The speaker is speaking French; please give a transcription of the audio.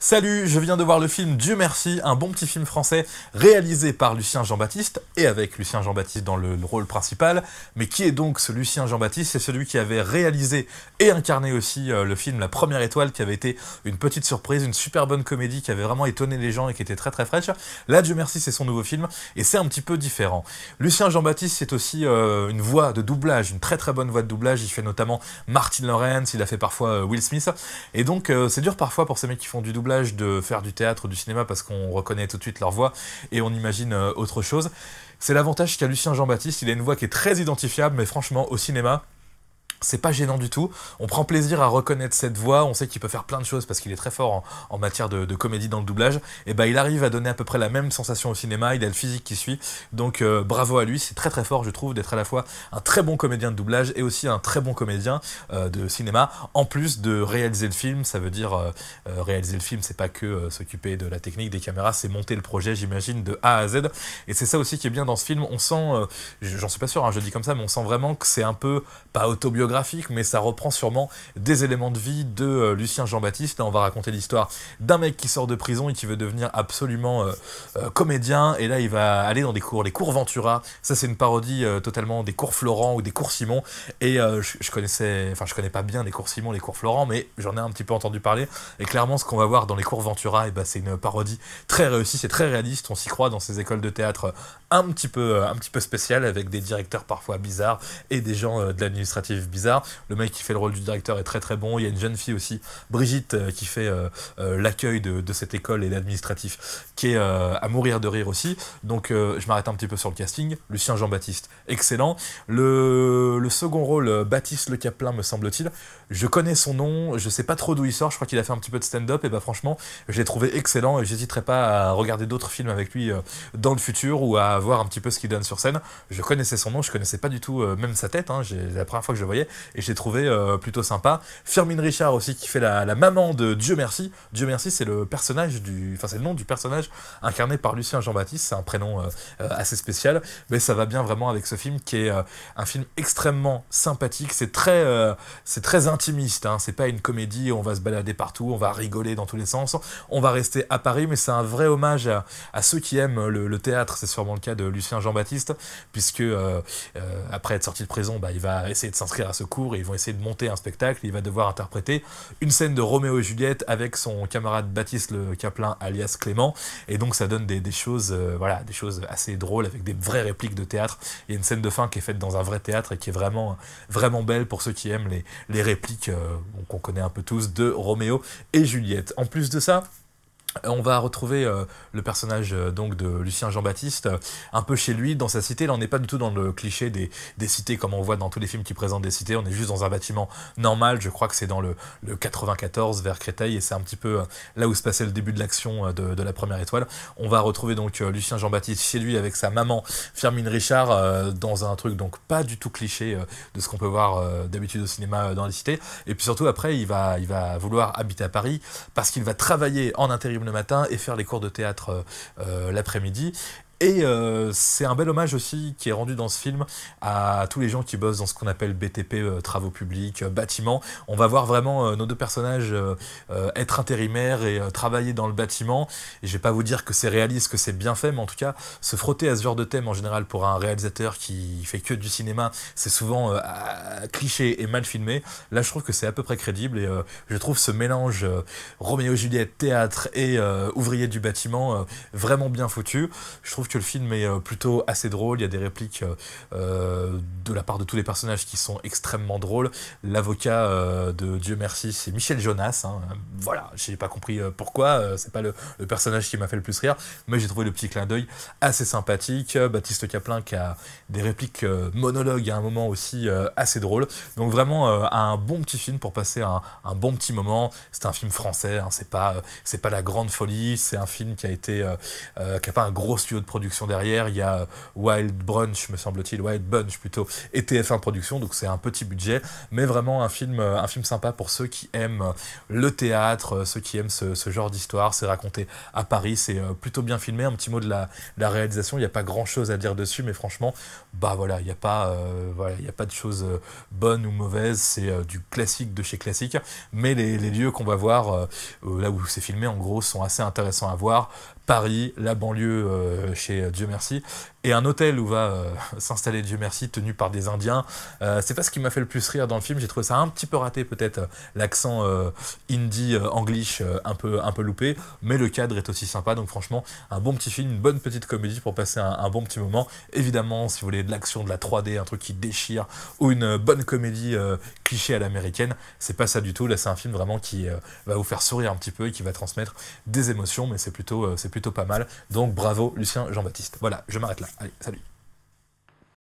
Salut, je viens de voir le film Dieu merci, un bon petit film français réalisé par Lucien Jean-Baptiste et avec Lucien Jean-Baptiste dans le rôle principal. Mais qui est donc ce Lucien Jean-Baptiste? C'est celui qui avait réalisé et incarné aussi le film La Première Étoile, qui avait été une petite surprise, une super bonne comédie qui avait vraiment étonné les gens et qui était très très fraîche. Là, Dieu merci, c'est son nouveau film et c'est un petit peu différent. Lucien Jean-Baptiste, c'est aussi une voix de doublage, une très très bonne voix de doublage. Il fait notamment Martin Lawrence, il a fait parfois Will Smith. Et donc, c'est dur parfois pour ces mecs qui font du doublage de faire du théâtre ou du cinéma parce qu'on reconnaît tout de suite leur voix et on imagine autre chose. C'est l'avantage qu'a Lucien Jean-Baptiste, il a une voix qui est très identifiable, mais franchement, au cinéma, c'est pas gênant du tout, on prend plaisir à reconnaître cette voix, on sait qu'il peut faire plein de choses parce qu'il est très fort en matière de comédie dans le doublage, et bah il arrive à donner à peu près la même sensation au cinéma, il a le physique qui suit, donc bravo à lui, c'est très très fort je trouve d'être à la fois un très bon comédien de doublage et aussi un très bon comédien de cinéma, en plus de réaliser le film. Ça veut dire réaliser le film, c'est pas que s'occuper de la technique, des caméras, c'est monter le projet j'imagine de A à Z, et c'est ça aussi qui est bien dans ce film, on sent, j'en suis pas sûr, hein, je le dis comme ça, mais on sent vraiment que c'est un peu, pas autobiographique, mais ça reprend sûrement des éléments de vie de Lucien Jean-Baptiste. Là, on va raconter l'histoire d'un mec qui sort de prison et qui veut devenir absolument comédien, et là il va aller dans les cours Ventura. Ça c'est une parodie totalement des cours Florent ou des cours Simon, et je connais pas bien les cours Simon, les cours Florent, mais j'en ai un petit peu entendu parler, et clairement ce qu'on va voir dans les cours Ventura, et ben, c'est une parodie très réussie, c'est très réaliste, on s'y croit dans ces écoles de théâtre un petit peu spéciales, avec des directeurs parfois bizarres et des gens de l'administratif bizarre. Le mec qui fait le rôle du directeur est très très bon. Il y a une jeune fille aussi, Brigitte, qui fait l'accueil de cette école et l'administratif, qui est à mourir de rire aussi. Donc je m'arrête un petit peu sur le casting. Lucien Jean-Baptiste, excellent. Le second rôle, Baptiste Le Caplin, me semble-t-il. Je connais son nom, je sais pas trop d'où il sort, je crois qu'il a fait un petit peu de stand-up, et bah franchement, je l'ai trouvé excellent, et j'hésiterai pas à regarder d'autres films avec lui dans le futur, ou à voir un petit peu ce qu'il donne sur scène. Je connaissais son nom, je connaissais pas du tout même sa tête, hein, la première fois que je le voyais, et je l'ai trouvé plutôt sympa. Firmin Richard aussi, qui fait la maman de Dieu merci. Dieu merci, c'est le personnage c'est le nom du personnage incarné par Lucien Jean-Baptiste, c'est un prénom assez spécial, mais ça va bien vraiment avec ce film, qui est un film extrêmement sympathique, c'est très intimiste, hein. C'est pas une comédie où on va se balader partout, on va rigoler dans tous les sens, on va rester à Paris, mais c'est un vrai hommage à ceux qui aiment le théâtre. C'est sûrement le cas de Lucien Jean-Baptiste, puisque après être sorti de prison, bah, il va essayer de s'inscrire à ce cours, et ils vont essayer de monter un spectacle, il va devoir interpréter une scène de Roméo et Juliette avec son camarade Baptiste Le Caplin alias Clément, et donc ça donne des choses des choses assez drôles avec des vraies répliques de théâtre. Il y a une scène de fin qui est faite dans un vrai théâtre et qui est vraiment vraiment belle pour ceux qui aiment les répliques qu'on connaît un peu tous de Roméo et Juliette. En plus de ça, on va retrouver le personnage donc de Lucien Jean-Baptiste un peu chez lui, dans sa cité. Là on n'est pas du tout dans le cliché des cités comme on voit dans tous les films qui présentent des cités, on est juste dans un bâtiment normal. Je crois que c'est dans le 94 vers Créteil, et c'est un petit peu là où se passait le début de l'action de La Première Étoile. On va retrouver donc Lucien Jean-Baptiste chez lui avec sa maman Firmin Richard dans un truc donc pas du tout cliché de ce qu'on peut voir d'habitude au cinéma dans les cités. Et puis surtout après il va vouloir habiter à Paris parce qu'il va travailler en intérim le matin et faire les cours de théâtre l'après-midi. Et c'est un bel hommage aussi qui est rendu dans ce film à tous les gens qui bossent dans ce qu'on appelle BTP, travaux publics, bâtiments. On va voir vraiment nos deux personnages être intérimaires et travailler dans le bâtiment. Et je vais pas vous dire que c'est réaliste, que c'est bien fait, mais en tout cas, se frotter à ce genre de thème en général pour un réalisateur qui fait que du cinéma, c'est souvent cliché et mal filmé. Là, je trouve que c'est à peu près crédible, et je trouve ce mélange Roméo Juliette, théâtre et ouvrier du bâtiment vraiment bien foutu. Je trouve que le film est plutôt assez drôle, il y a des répliques de la part de tous les personnages qui sont extrêmement drôles. L'avocat de Dieu merci, c'est Michel Jonas, hein. Voilà, j'ai pas compris pourquoi, c'est pas le personnage qui m'a fait le plus rire, mais j'ai trouvé le petit clin d'œil assez sympathique. Baptiste Caplin qui a des répliques monologues à un moment aussi assez drôles. Donc vraiment un bon petit film pour passer un bon petit moment. C'est un film français, hein, c'est pas la grande folie, c'est un film qui a pas un gros studio de production Productions derrière, il y a Wild Brunch, me semble-t-il, Wild Bunch plutôt, et TF1 Productions, donc c'est un petit budget, mais vraiment un film sympa pour ceux qui aiment le théâtre, ceux qui aiment ce genre d'histoire. C'est raconté à Paris, c'est plutôt bien filmé. Un petit mot de la réalisation, il n'y a pas grand-chose à dire dessus, mais franchement, bah voilà, il n'y a pas, il y a pas de choses bonnes ou mauvaises, c'est du classique de chez classique, mais les lieux qu'on va voir, là où c'est filmé, en gros, sont assez intéressants à voir. Paris, la banlieue chez Dieu Merci, et un hôtel où va s'installer Dieu Merci, tenu par des Indiens. C'est pas ce qui m'a fait le plus rire dans le film, j'ai trouvé ça un petit peu raté, peut-être l'accent indie, anglish, un peu loupé, mais le cadre est aussi sympa, donc franchement, un bon petit film, une bonne petite comédie pour passer un bon petit moment. Évidemment, si vous voulez de l'action, de la 3D, un truc qui déchire, ou une bonne comédie cliché à l'américaine, c'est pas ça du tout. Là, c'est un film vraiment qui va vous faire sourire un petit peu et qui va transmettre des émotions, mais c'est plutôt pas mal. Donc bravo Lucien Jean-Baptiste. Voilà, je m'arrête là. Allez, salut.